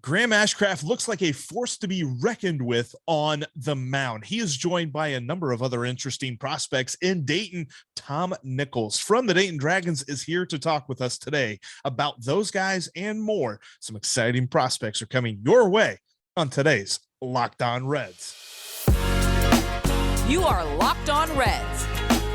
Graham Ashcraft looks like a force to be reckoned with on the mound. He is joined by a number of other interesting prospects in Dayton. Tom Nichols from the Dayton Dragons is here to talk with us today about those guys and more. Some exciting prospects are coming your way on today's Locked On Reds. You are Locked On Reds,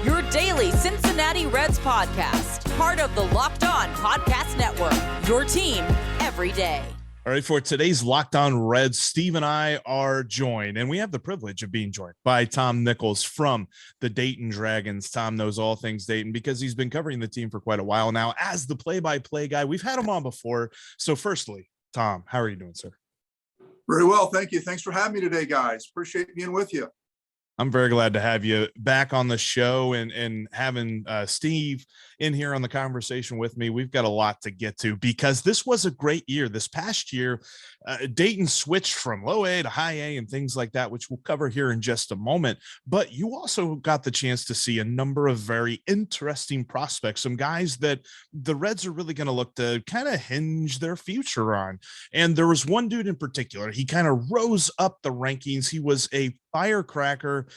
your daily Cincinnati Reds podcast, part of the Locked On Podcast Network, your team every day. All right, for today's Locked On Reds, Steve and I are joined, and we have the privilege of being joined by Tom Nichols from the Dayton Dragons. Tom knows all things Dayton because he's been covering the team for quite a while now as the play-by-play guy. We've had him on before. So firstly, Tom, how are you doing, sir? Very well, thank you. Thanks for having me today, guys. Appreciate being with you. I'm very glad to have you back on the show and having Steve in here on the conversation with me. We've got a lot to get to because this was a great year. This past year, Dayton switched from low A to high A and things like that, which we'll cover here in just a moment. But you also got the chance to see a number of very interesting prospects, some guys that the Reds are really going to look to kind of hinge their future on. And there was one dude in particular. He kind of rose up the rankings. He was a firecracker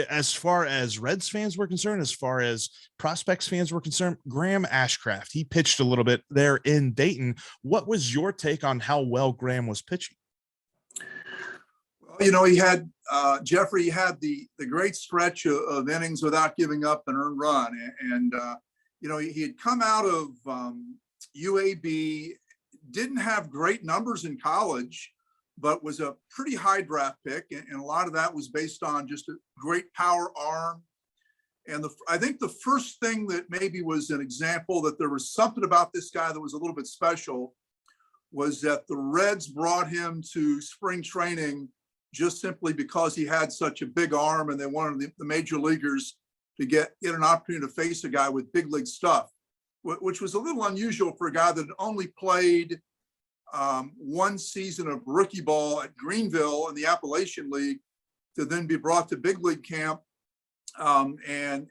as far as Reds fans were concerned, as far as prospects fans were concerned. Graham Ashcraft, he pitched a little bit there in Dayton. What was your take on how well Graham was pitching? Well, you know, he had Jeffrey had the great stretch of innings without giving up an earned run, and you know, he had come out of UAB, didn't have great numbers in college, but was a pretty high draft pick. And a lot of that was based on just a great power arm. And I think the first thing that maybe was an example that there was something about this guy that was a little bit special was that the Reds brought him to spring training just simply because he had such a big arm, and they wanted the major leaguers to get an opportunity to face a guy with big league stuff, which was a little unusual for a guy that only played one season of rookie ball at Greenville in the Appalachian League to then be brought to big league camp, and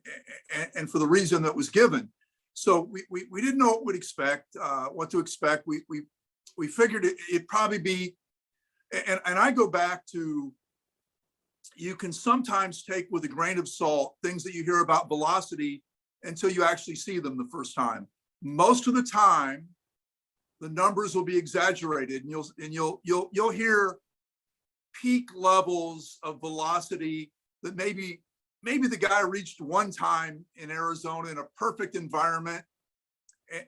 for the reason that was given. So we didn't know what to expect. We figured it'd probably be, and I go back to, you can sometimes take with a grain of salt things that you hear about velocity until you actually see them the first time. Most of the time, the numbers will be exaggerated, and you'll hear peak levels of velocity that maybe the guy reached one time in Arizona in a perfect environment,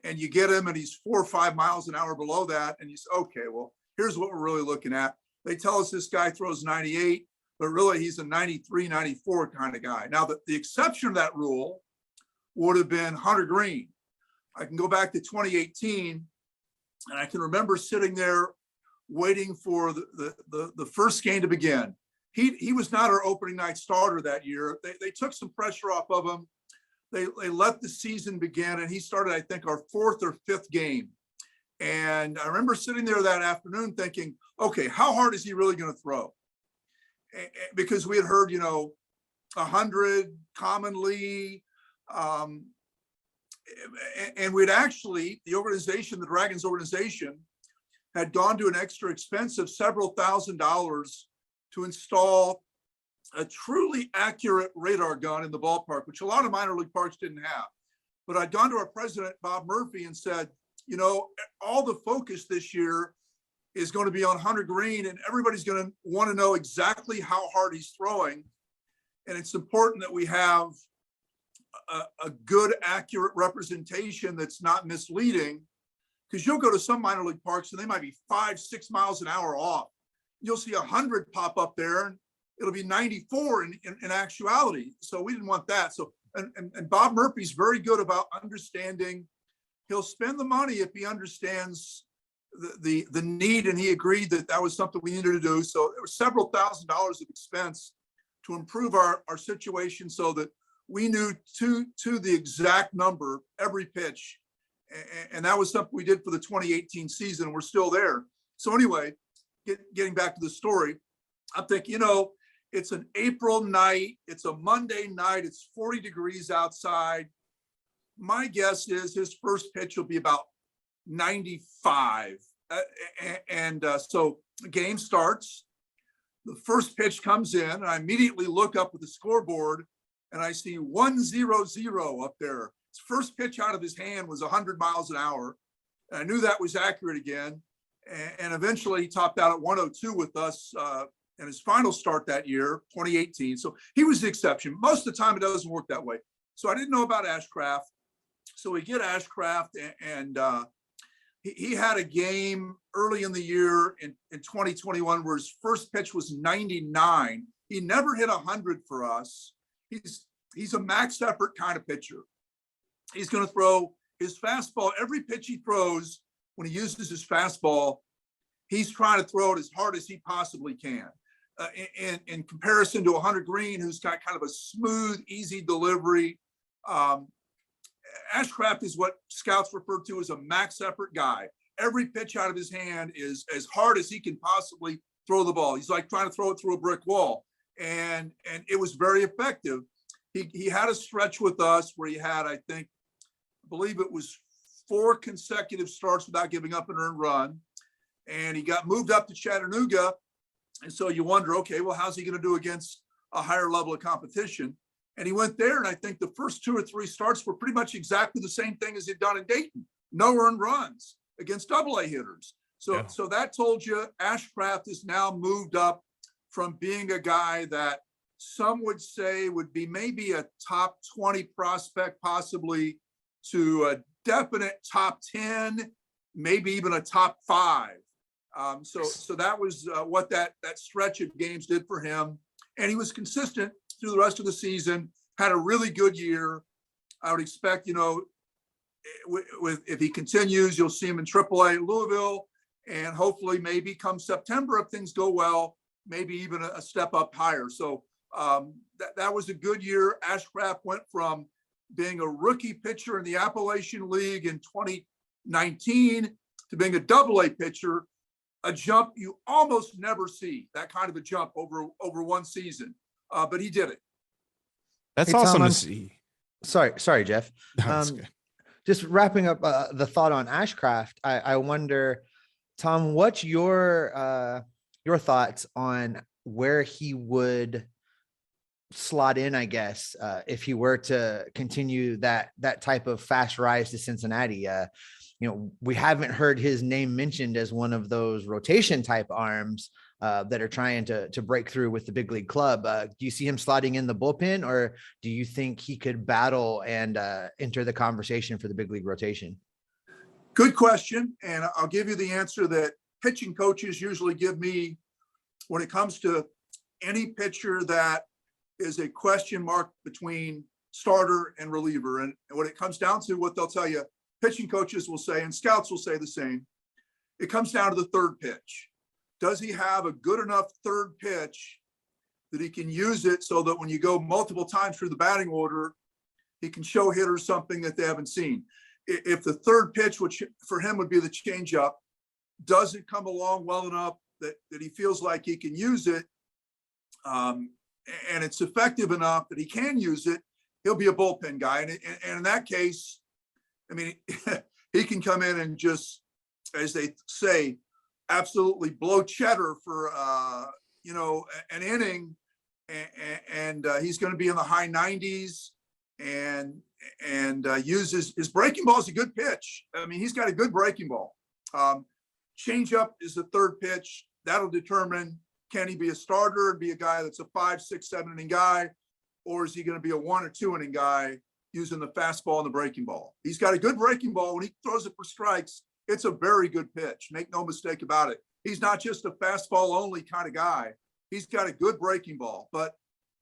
and you get him and he's 4 or 5 miles an hour below that, and you say, okay, well, here's what we're really looking at. They tell us this guy throws 98, but really he's a 93, 94 kind of guy. Now, the exception to that rule would have been Hunter Green. I can go back to 2018. And I can remember sitting there waiting for the first game to begin. He was not our opening night starter that year. They took some pressure off of him. They let the season begin, and he started, I think, our 4th or 5th game. And I remember sitting there that afternoon thinking, okay, how hard is he really going to throw? Because we had heard, 100 commonly, and we'd actually, the Dragons organization, had gone to an extra expense of several $1,000s to install a truly accurate radar gun in the ballpark, which a lot of minor league parks didn't have. But I'd gone to our president, Bob Murphy, and said, all the focus this year is going to be on Hunter Green, and everybody's going to want to know exactly how hard he's throwing. And it's important that we have a good, accurate representation that's not misleading, because you'll go to some minor league parks and they might be 5-6 miles an hour off. You'll see 100 pop up there and it'll be 94 in actuality. So we didn't want that. So, and Bob Murphy's very good about understanding. He'll spend the money if he understands the need, and he agreed that was something we needed to do. So there were several $1,000s of expense to improve our situation so that we knew to the exact number every pitch. And that was something we did for the 2018 season. We're still there. So anyway, getting back to the story, I'm thinking, it's an April night. It's a Monday night. It's 40 degrees outside. My guess is his first pitch will be about 95. So the game starts. The first pitch comes in, and I immediately look up at the scoreboard, and I see 1-0-0 up there. His first pitch out of his hand was 100 miles an hour. And I knew that was accurate again. And eventually he topped out at 102 with us in his final start that year, 2018. So he was the exception. Most of the time it doesn't work that way. So I didn't know about Ashcraft. So we get Ashcraft, and he had a game early in the year in 2021 where his first pitch was 99. He never hit 100 for us. He's a max effort kind of pitcher. He's going to throw his fastball. Every pitch he throws, when he uses his fastball, he's trying to throw it as hard as he possibly can. In comparison to 100 Green, who's got kind of a smooth, easy delivery. Ashcraft is what scouts refer to as a max effort guy. Every pitch out of his hand is as hard as he can possibly throw the ball. He's like trying to throw it through a brick wall. And it was very effective. He had a stretch with us where he had, I believe it was 4 consecutive starts without giving up an earned run. And he got moved up to Chattanooga. And so you wonder, okay, well, how's he going to do against a higher level of competition? And he went there, and I think the first 2 or 3 starts were pretty much exactly the same thing as he'd done in Dayton. No earned runs against AA hitters. So that told you Ashcraft is now moved up from being a guy that some would say would be maybe a top 20 prospect, possibly, to a definite top 10, maybe even a top 5. So that was what that stretch of games did for him. And he was consistent through the rest of the season, had a really good year. I would expect, if he continues, you'll see him in AAA at Louisville, and hopefully maybe come September, if things go well, maybe even a step up higher. So that was a good year. Ashcraft went from being a rookie pitcher in the Appalachian League in 2019 to being a AA pitcher, a jump you almost never see, that kind of a jump over one season. But he did it. That's Hey, awesome Tom, to see. Sorry, Jeff. No, that's good. Just wrapping up the thought on Ashcraft. I wonder, Tom, what's your thoughts on where he would slot in, I guess, if he were to continue that type of fast rise to Cincinnati? We haven't heard his name mentioned as one of those rotation type arms that are trying to break through with the big league club. Do you see him slotting in the bullpen, or do you think he could battle and enter the conversation for the big league rotation? Good question. And I'll give you the answer that pitching coaches usually give me when it comes to any pitcher that is a question mark between starter and reliever. And when it comes down to what they'll tell you, pitching coaches will say, and scouts will say the same, it comes down to the third pitch. Does he have a good enough third pitch that he can use it so that when you go multiple times through the batting order, he can show hitters something that they haven't seen? If the third pitch, which for him would be the changeup, doesn't come along well enough that he feels like he can use it, and it's effective enough that he can use it, he'll be a bullpen guy. And in that case, I mean, he can come in and just, as they say, absolutely blow cheddar for, an inning. And he's going to be in the high 90s and uses his breaking ball is a good pitch. I mean, he's got a good breaking ball. Changeup is the third pitch. That'll determine, can he be a starter and be a guy that's a 5, 6, 7 inning guy, or is he going to be a 1 or 2 inning guy using the fastball and the breaking ball? He's got a good breaking ball. When he throws it for strikes, it's a very good pitch. Make no mistake about it. He's not just a fastball only kind of guy. He's got a good breaking ball, but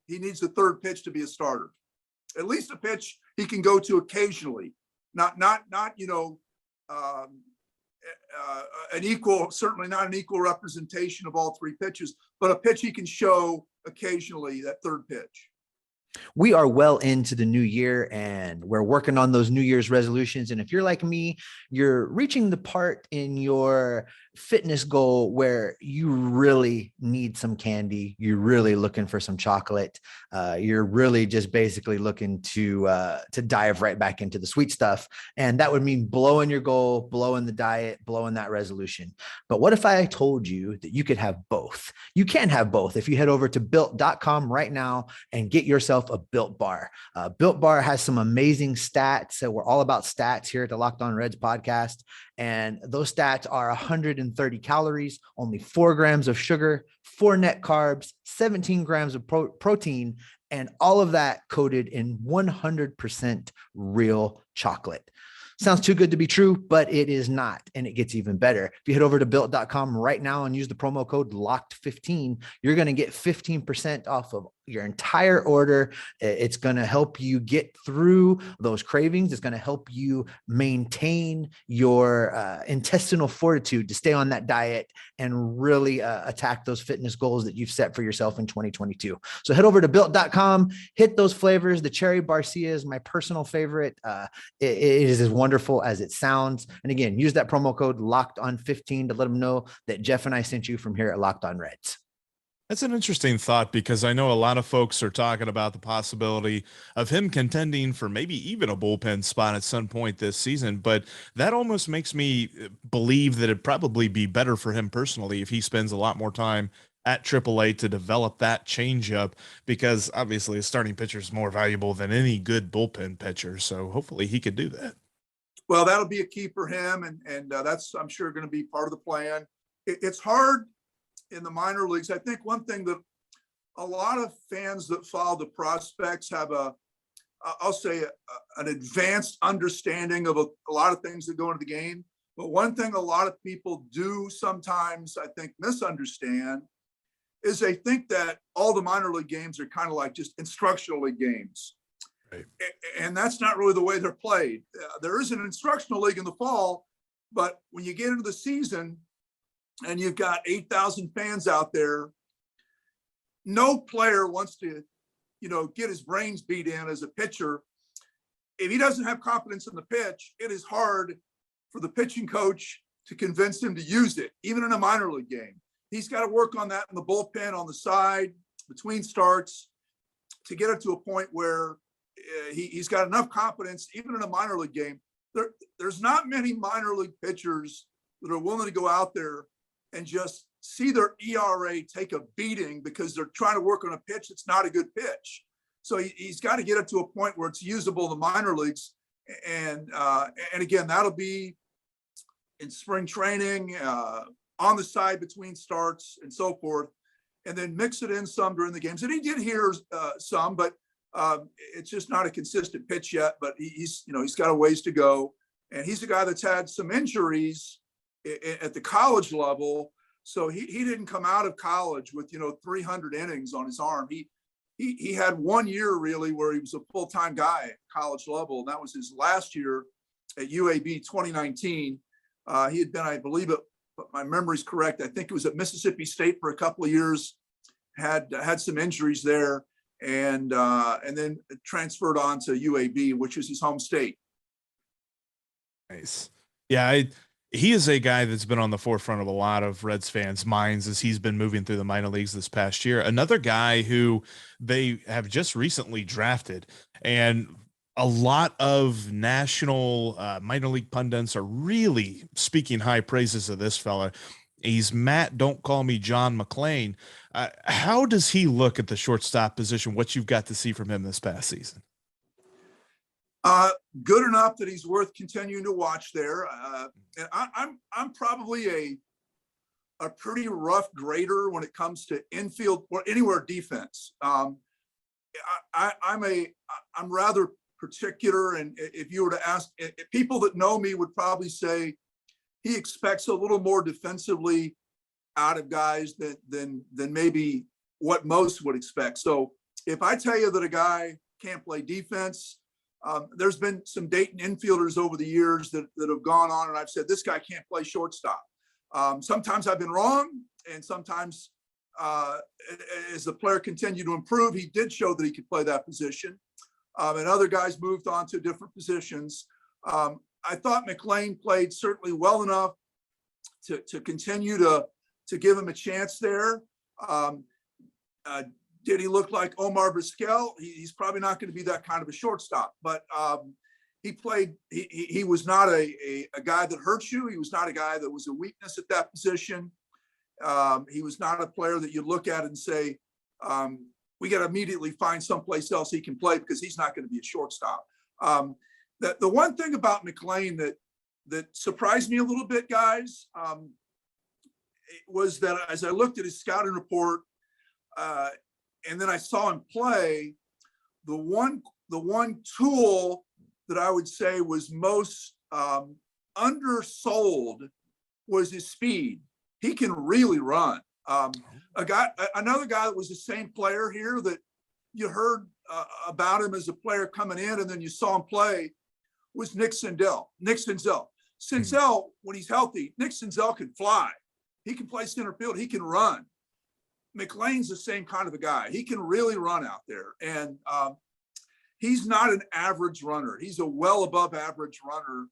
he needs the third pitch to be a starter. At least a pitch he can go to occasionally, not an equal, certainly not an equal representation of all 3 pitches, but a pitch he can show occasionally, that third pitch. We are well into the new year and we're working on those New Year's resolutions. And if you're like me, you're reaching the part in your fitness goal where you really need some candy. You're really looking for some chocolate. You're really just basically looking to dive right back into the sweet stuff. And that would mean blowing your goal, blowing the diet, blowing that resolution. But what if I told you that you could have both? You can have both if you head over to built.com right now and get yourself a Built Bar. Built Bar has some amazing stats. So we're all about stats here at the Locked On Reds podcast. And those stats are 130 calories, only 4 grams of sugar, 4 net carbs, 17 grams of protein, and all of that coated in 100% real chocolate. Sounds too good to be true, but it is not. And it gets even better. If you head over to built.com right now and use the promo code LOCKED15, you're going to get 15% off of your entire order. It's going to help you get through those cravings. It's going to help you maintain your intestinal fortitude to stay on that diet and really attack those fitness goals that you've set for yourself in 2022. So head over to built.com, hit those flavors. The cherry barcia is my personal favorite. It is as wonderful as it sounds. And again, use that promo code LOCKEDON15 to let them know that Jeff and I sent you from here at Locked On Reds. That's an interesting thought, because I know a lot of folks are talking about the possibility of him contending for maybe even a bullpen spot at some point this season. But that almost makes me believe that it'd probably be better for him personally if he spends a lot more time at AAA to develop that changeup, because obviously a starting pitcher is more valuable than any good bullpen pitcher. So hopefully he could do that. Well, that'll be a key for him. And that's, I'm sure, going to be part of the plan. It's hard in the minor leagues. I think one thing that a lot of fans that follow the prospects have an advanced understanding of a lot of things that go into the game. But one thing a lot of people do sometimes, I think, misunderstand is they think that all the minor league games are kind of like just instructional league games. Right. And that's not really the way they're played. There is an instructional league in the fall, but when you get into the season, and you've got 8,000 fans out there, no player wants to, get his brains beat in as a pitcher. If he doesn't have confidence in the pitch, it is hard for the pitching coach to convince him to use it, even in a minor league game. He's got to work on that in the bullpen, on the side, between starts, to get it to a point where he's got enough confidence, even in a minor league game. There's not many minor league pitchers that are willing to go out there and just see their ERA take a beating because they're trying to work on a pitch that's not a good pitch. So he's got to get it to a point where it's usable in the minor leagues. And again, that'll be in spring training, on the side between starts and so forth, and then mix it in some during the games. And he did hear some, but it's just not a consistent pitch yet. But he's got a ways to go. And he's a guy that's had some injuries at the college level. So he didn't come out of college with, 300 innings on his arm. He had 1 year really where he was a full-time guy at college level. And that was his last year at UAB 2019. He had been, I believe it, but my memory's correct, I think it was at Mississippi State for a couple of years, had some injuries there, and then transferred on to UAB, which is his home state. Nice. Yeah, he is a guy that's been on the forefront of a lot of Reds fans' minds as he's been moving through the minor leagues this past year. Another guy who they have just recently drafted, and a lot of national minor league pundits are really speaking high praises of this fella. He's Matt, don't call me John McLain. How does he look at the shortstop position? What you've got to see from him this past season? Good enough that he's worth continuing to watch there. And I'm probably a pretty rough grader when it comes to infield or anywhere defense. I'm rather particular, and if you were to ask people that know me would probably say he expects a little more defensively out of guys than maybe what most would expect. So if I tell you that a guy can't play defense, there's been some Dayton infielders over the years that have gone on, and I've said, this guy can't play shortstop. Sometimes I've been wrong, and sometimes as the player continued to improve, he did show that he could play that position. And other guys moved on to different positions. I thought McLain played certainly well enough to continue to give him a chance there. Did he look like Omar Vizquel? He's probably not going to be that kind of a shortstop, but he played. He was not a guy that hurts you. He was not a guy that was a weakness at that position. He was not a player that you look at and say, we got to immediately find someplace else he can play, because he's not going to be a shortstop. The one thing about McLain that surprised me a little bit, guys, was that as I looked at his scouting report, and then I saw him play, the one tool that I would say was most undersold was his speed. He can really run. Another guy that was the same player here that you heard about him as a player coming in, and then you saw him play, was Nick Senzel. Senzel, when he's healthy, Nick Senzel can fly. He can play center field. He can run. McLain's the same kind of a guy. He can really run out there. And he's not an average runner. He's a well above average runner.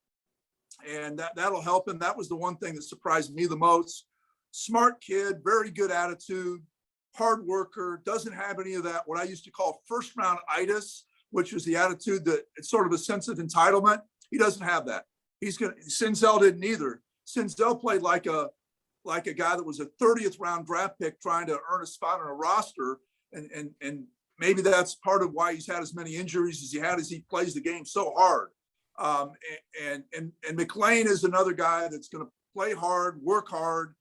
And that'll help him. That was the one thing that surprised me the most. Smart kid, very good attitude, hard worker, doesn't have any of that, what I used to call first round itis, which was the attitude that it's sort of a sense of entitlement. He doesn't have that. Senzel didn't either. Senzel played like a guy that was a 30th round draft pick trying to earn a spot on a roster. And maybe that's part of why he's had as many injuries as he had, as he plays the game so hard. And McLain is another guy that's going to play hard, work hard,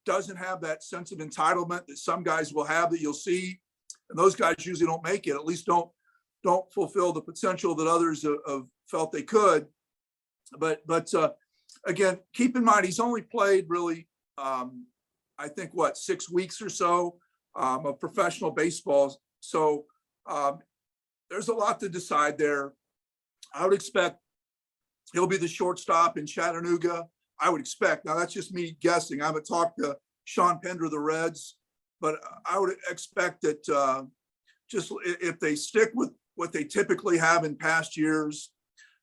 doesn't have that sense of entitlement that some guys will have that you'll see. And those guys usually don't make it, at least don't fulfill the potential that others have felt they could. But again, keep in mind, he's only played really, I think, 6 weeks or so of professional baseball. So there's a lot to decide there. I would expect he'll be the shortstop in Chattanooga. I would expect. Now, that's just me guessing. I haven't talked to Sean Pender of the Reds, but I would expect that just if they stick with what they typically have in past years,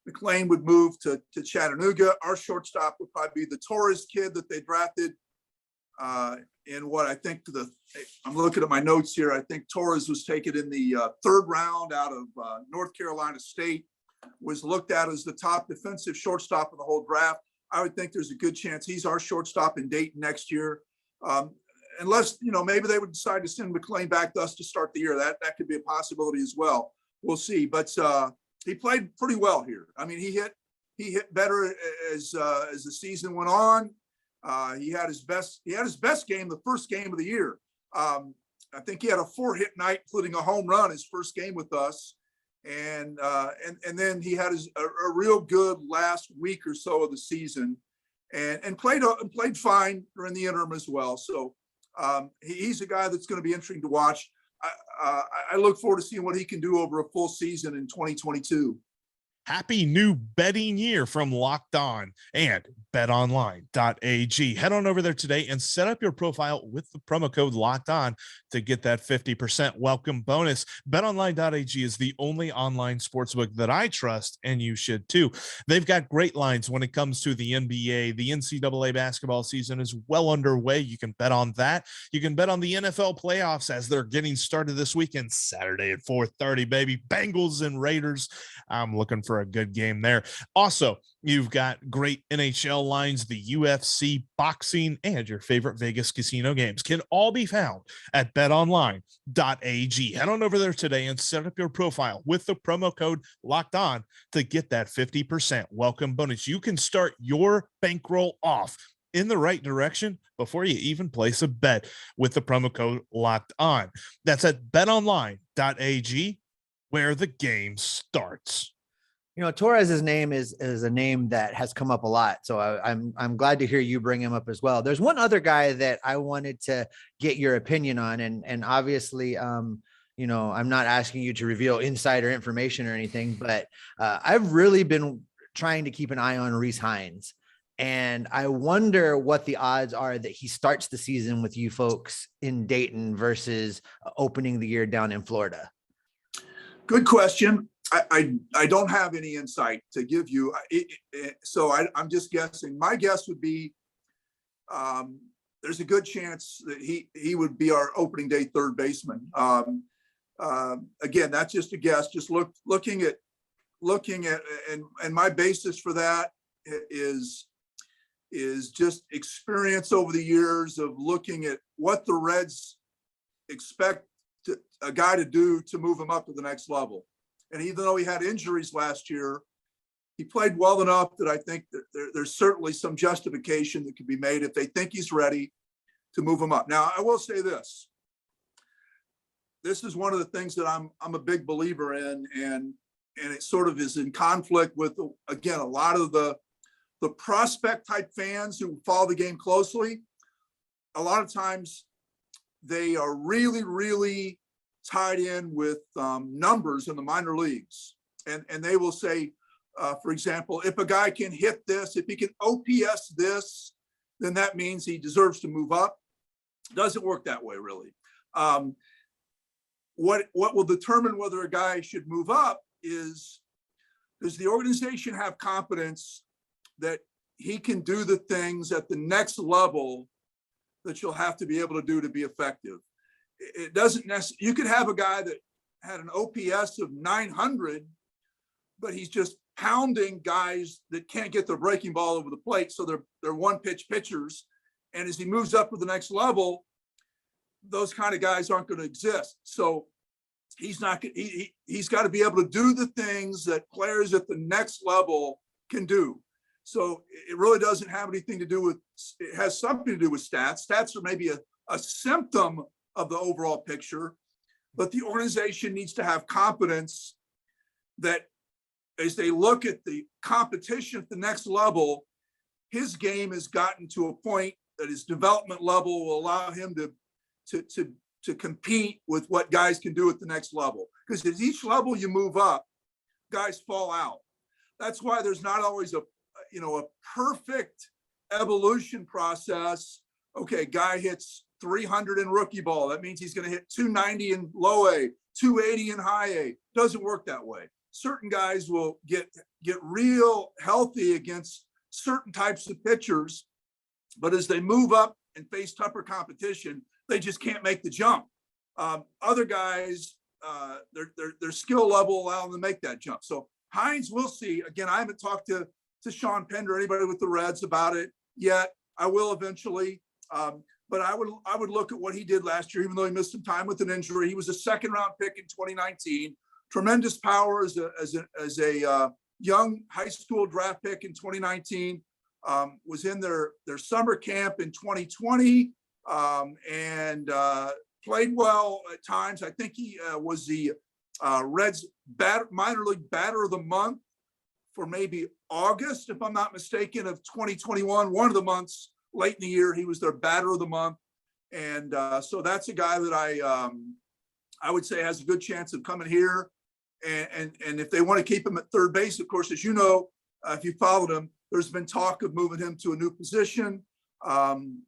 McLain would move to Chattanooga. Our shortstop would probably be the Torres kid that they drafted in what I think I'm looking at my notes here. I think Torres was taken in the 3rd round out of North Carolina State, was looked at as the top defensive shortstop of the whole draft. I would think there's a good chance he's our shortstop in Dayton next year. Unless, maybe they would decide to send McLain back to us to start the year. That could be a possibility as well. We'll see. But he played pretty well here. I mean, he hit better as the season went on. He had his best game, the first game of the year. I think he had a 4-hit night, including a home run, his first game with us. And then he had a real good last week or so of the season, and played fine during the interim as well. So he's a guy that's going to be interesting to watch. I look forward to seeing what he can do over a full season in 2022. Happy new betting year from Locked On and betonline.ag. Head on over there today and set up your profile with the promo code Locked On to get that 50% welcome bonus. Betonline.ag is the only online sportsbook that I trust, and you should too. They've got great lines when it comes to the NBA. The NCAA basketball season is well underway. You can bet on that. You can bet on the NFL playoffs as they're getting started this weekend, Saturday at 4:30, baby. Bengals and Raiders. I'm looking for a good game there. Also, you've got great NHL lines, the UFC, boxing, and your favorite Vegas casino games can all be found at betonline.ag. Head on over there today and set up your profile with the promo code Locked On to get that 50% welcome bonus. You can start your bankroll off in the right direction before you even place a bet with the promo code Locked On. That's at betonline.ag, where the game starts. Torres's name is a name that has come up a lot. So I'm glad to hear you bring him up as well. There's one other guy that I wanted to get your opinion on. And obviously, I'm not asking you to reveal insider information or anything, but I've really been trying to keep an eye on Rece Hinds. And I wonder what the odds are that he starts the season with you folks in Dayton versus opening the year down in Florida. Good question. I don't have any insight to give you. So I'm just guessing. My guess would be there's a good chance that he would be our opening day third baseman. Again, that's just a guess. Just looking at and my basis for that is just experience over the years of looking at what the Reds expect a guy to do to move him up to the next level. And even though he had injuries last year, he played well enough that I think that there's certainly some justification that could be made if they think he's ready to move him up. Now, I will say this. This is one of the things that I'm a big believer in, and it sort of is in conflict with, again, a lot of the prospect type fans who follow the game closely. A lot of times they are really, really tied in with numbers in the minor leagues. And they will say, for example, if a guy can hit this, if he can OPS this, then that means he deserves to move up. Doesn't work that way, really. What will determine whether a guy should move up is, does the organization have confidence that he can do the things at the next level that you'll have to be able to do to be effective? It doesn't necessarily, you could have a guy that had an OPS of 900, but he's just pounding guys that can't get their breaking ball over the plate. So they're one pitch pitchers. And as he moves up to the next level, those kind of guys aren't going to exist. So he's got to be able to do the things that players at the next level can do. So it really doesn't have anything to do with, it has something to do with stats. Stats are maybe a symptom of the overall picture, but the organization needs to have confidence that as they look at the competition at the next level, his game has gotten to a point that his development level will allow him to compete with what guys can do at the next level. Because at each level you move up, guys fall out. That's why there's not always a perfect evolution process. Okay, guy hits 300 in rookie ball. That means he's going to hit 290 in low A, 280 in high A. Doesn't work that way. Certain guys will get real healthy against certain types of pitchers, but as they move up and face tougher competition, they just can't make the jump. Other guys, their skill level allow them to make that jump. So Hinds, we'll see. Again, I haven't talked to Sean Pender or anybody with the Reds about it yet. I will eventually. But I would look at what he did last year, even though he missed some time with an injury. He was a second-round pick in 2019. Tremendous power as a young high school draft pick in 2019. Was in their summer camp in 2020 and played well at times. I think he was the Reds minor league batter of the month for maybe August, if I'm not mistaken, of 2021. One of the months late in the year, he was their batter of the month. And so that's a guy that I would say has a good chance of coming here. And if they want to keep him at third base, of course, as you know, if you followed him, there's been talk of moving him to a new position. And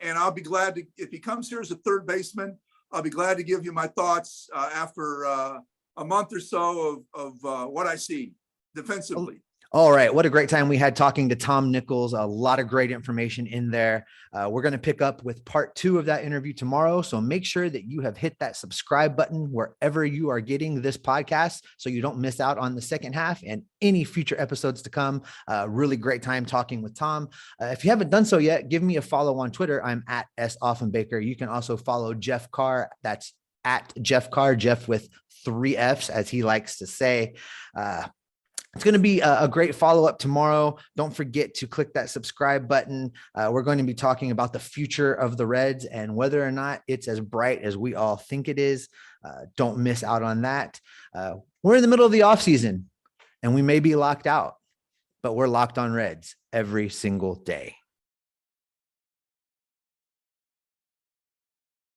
I'll be glad to, if he comes here as a third baseman, I'll be glad to give you my thoughts after a month or so of what I see defensively. All right. What a great time we had talking to Tom Nichols. A lot of great information in there. We're going to pick up with part 2 of that interview tomorrow. So make sure that you have hit that subscribe button wherever you are getting this podcast so you don't miss out on the second half and any future episodes to come. Really great time talking with Tom. If you haven't done so yet, give me a follow on Twitter. I'm at @SOffenbaker. You can also follow Jeff Carr. That's at Jeff Carr, Jeff with 3 Fs, as he likes to say. It's going to be a great follow-up tomorrow. Don't forget to click that subscribe button. We're going to be talking about the future of the Reds and whether or not it's as bright as we all think it is. Don't miss out on that. We're in the middle of the offseason, and we may be locked out, but we're locked on Reds every single day.